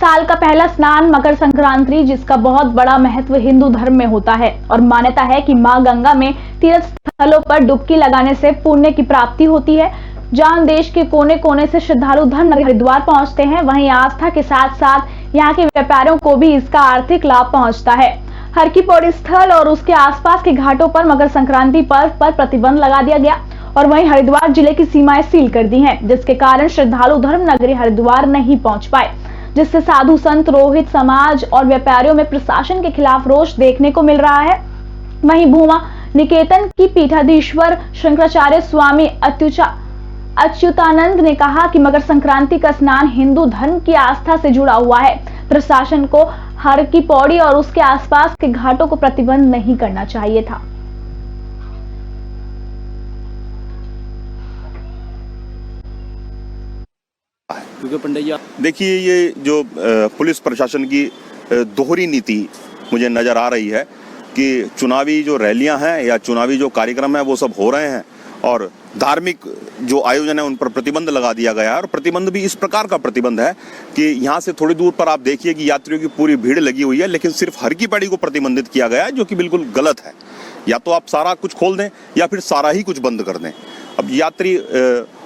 साल का पहला स्नान मकर संक्रांति, जिसका बहुत बड़ा महत्व हिंदू धर्म में होता है और मान्यता है कि मां गंगा में तीर्थ स्थलों पर डुबकी लगाने से पुण्य की प्राप्ति होती है। जहां देश के कोने कोने से श्रद्धालु धर्मनगरी हरिद्वार पहुंचते हैं, वहीं आस्था के साथ साथ यहां के व्यापारियों को भी इसका आर्थिक लाभ पहुंचता है। हर की पौड़ी स्थल और उसके आसपास के घाटों पर मकर संक्रांति पर्व पर प्रतिबंध लगा दिया गया और वहीं हरिद्वार जिले की सीमाएं सील कर दी हैं, जिसके कारण श्रद्धालु धर्मनगरी हरिद्वार नहीं पहुंच पाए, जिससे साधु संत, रोहित समाज और व्यापारियों में प्रशासन के खिलाफ रोष देखने को मिल रहा है। वहीं भूमा निकेतन की पीठाधीश्वर शंकराचार्य स्वामी अच्युतानंद ने कहा कि मकर संक्रांति का स्नान हिंदू धर्म की आस्था से जुड़ा हुआ है। प्रशासन को हर की पौड़ी और उसके आसपास के घाटों को प्रतिबंध नहीं करना चाहिए था। क्योंकि पंडित जी देखिए, ये जो पुलिस प्रशासन की दोहरी नीति मुझे नजर आ रही है कि चुनावी जो रैलियां हैं या चुनावी जो कार्यक्रम है वो सब हो रहे हैं और धार्मिक जो आयोजन है उन पर प्रतिबंध लगा दिया गया है। और प्रतिबंध भी इस प्रकार का प्रतिबंध है कि यहाँ से थोड़ी दूर पर आप देखिए कि यात्रियों की पूरी भीड़ लगी हुई है, लेकिन सिर्फ हर की पैड़ी को प्रतिबंधित किया गया है, जो कि बिल्कुल गलत है। या तो आप सारा कुछ खोल दें या फिर सारा ही कुछ बंद कर दें। अब यात्री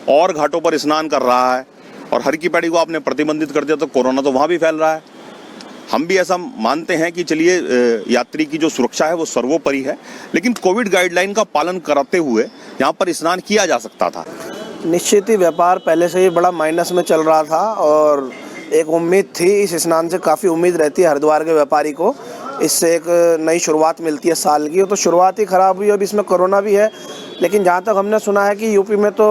और घाटों पर स्नान कर रहा है और हर की पैड़ी को आपने प्रतिबंधित कर दिया तो कोरोना तो वहाँ भी फैल रहा है। हम भी ऐसा मानते हैं कि चलिए, यात्री की जो सुरक्षा है वो सर्वोपरि है, लेकिन कोविड गाइडलाइन का पालन कराते हुए यहाँ पर स्नान किया जा सकता था। निश्चित ही व्यापार पहले से ही बड़ा माइनस में चल रहा था और एक उम्मीद थी, इस स्नान से काफ़ी उम्मीद रहती है हरिद्वार के व्यापारी को, इससे एक नई शुरुआत मिलती है साल की। तो शुरुआत ही ख़राब हुई। अब इसमें कोरोना भी है, लेकिन जहाँ तक हमने सुना है कि यूपी में तो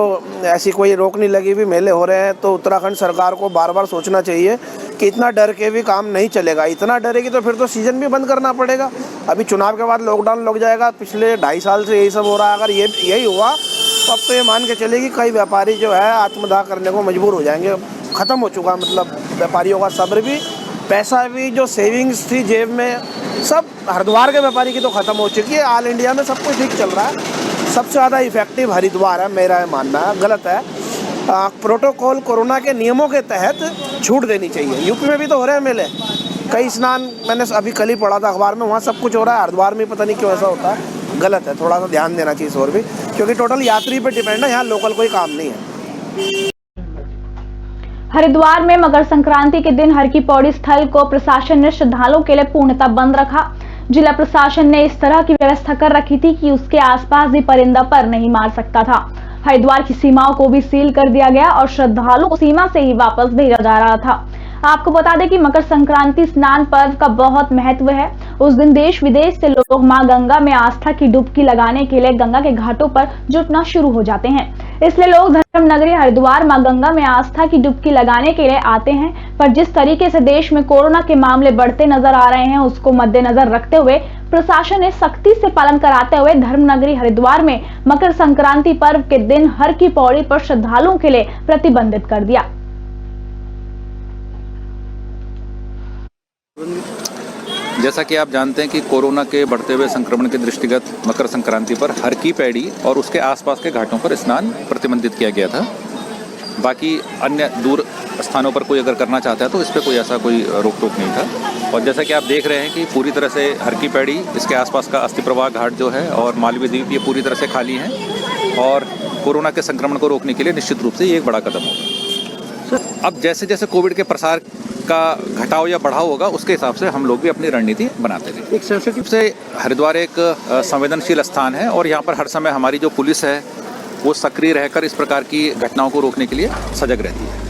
ऐसी कोई रोक नहीं लगी हुई, मेले हो रहे हैं। तो उत्तराखंड सरकार को बार बार सोचना चाहिए कि इतना डर के भी काम नहीं चलेगा। इतना डरेगी तो फिर तो सीज़न भी बंद करना पड़ेगा। अभी चुनाव के बाद लॉकडाउन लग जाएगा। पिछले 2.5 साल से यही सब हो रहा है। अगर यही हुआ तो अब तो ये मान के चलेगी कई व्यापारी जो है आत्मदाह करने को मजबूर हो जाएंगे। ख़त्म हो चुका, मतलब व्यापारियों का सब्र भी, पैसा भी, जो सेविंग्स थी जेब में, सब हरिद्वार के व्यापारी की तो ख़त्म हो चुकी है। ऑल इंडिया में सब कुछ ठीक चल रहा है। सबसे ज़्यादा इफेक्टिव हरिद्वार है, मेरा मानना है। गलत है। प्रोटोकॉल कोरोना के नियमों के तहत छूट देनी चाहिए। यूपी में भी तो हो रहे हैं मेले, कई स्नान मैंने अभी कल ही पढ़ा था अखबार में, वहाँ सब कुछ हो रहा है। हरिद्वार में पता नहीं क्यों ऐसा होता है। गलत है, थोड़ा सा ध्यान देना चाहिए इस और भी, क्योंकि टोटल यात्री पे डिपेंड है, यहाँ लोकल कोई काम नहीं है। हरिद्वार में मकर संक्रांति के दिन हर की पौड़ी स्थल को प्रशासन ने श्रद्धालुओं के लिए पूर्णतः बंद रखा। जिला प्रशासन ने इस तरह की व्यवस्था कर रखी थी कि उसके आसपास भी परिंदा पर नहीं मार सकता था। हरिद्वार की सीमाओं को भी सील कर दिया गया और श्रद्धालुओं को सीमा से ही वापस भेजा जा रहा था। आपको बता दें कि मकर संक्रांति स्नान पर्व का बहुत महत्व है। उस दिन देश विदेश से लोग मां गंगा में आस्था की डुबकी लगाने के लिए गंगा के घाटों पर जुटना शुरू हो जाते हैं। इसलिए लोग धर्मनगरी हरिद्वार मां गंगा में आस्था की डुबकी लगाने के लिए आते हैं। पर जिस तरीके से देश में कोरोना के मामले बढ़ते नजर आ रहे हैं, उसको मद्देनजर रखते हुए प्रशासन ने सख्ती से पालन कराते हुए धर्मनगरी हरिद्वार में मकर संक्रांति पर्व के दिन हर की पौड़ी पर श्रद्धालुओं के लिए प्रतिबंधित कर दिया। जैसा कि आप जानते हैं कि कोरोना के बढ़ते हुए संक्रमण के दृष्टिगत मकर संक्रांति पर हर की पैड़ी और उसके आसपास के घाटों पर स्नान प्रतिबंधित किया गया था। बाकी अन्य दूर स्थानों पर कोई अगर करना चाहता है तो इस पर कोई ऐसा कोई रोक टोक नहीं था। और जैसा कि आप देख रहे हैं कि पूरी तरह से हर की पैड़ी, इसके आसपास का अस्थि प्रवाह घाट जो है और मालवीय द्वीप, ये पूरी तरह से खाली हैं और कोरोना के संक्रमण को रोकने के लिए निश्चित रूप से ये एक बड़ा कदम होगा। अब जैसे जैसे कोविड के प्रसार का घटाव या बढ़ाव होगा, उसके हिसाब से हम लोग भी अपनी रणनीति बनाते रहेंगे। एक सेंसिटिव से हरिद्वार एक संवेदनशील स्थान है और यहाँ पर हर समय हमारी जो पुलिस है वो सक्रिय रहकर इस प्रकार की घटनाओं को रोकने के लिए सजग रहती है।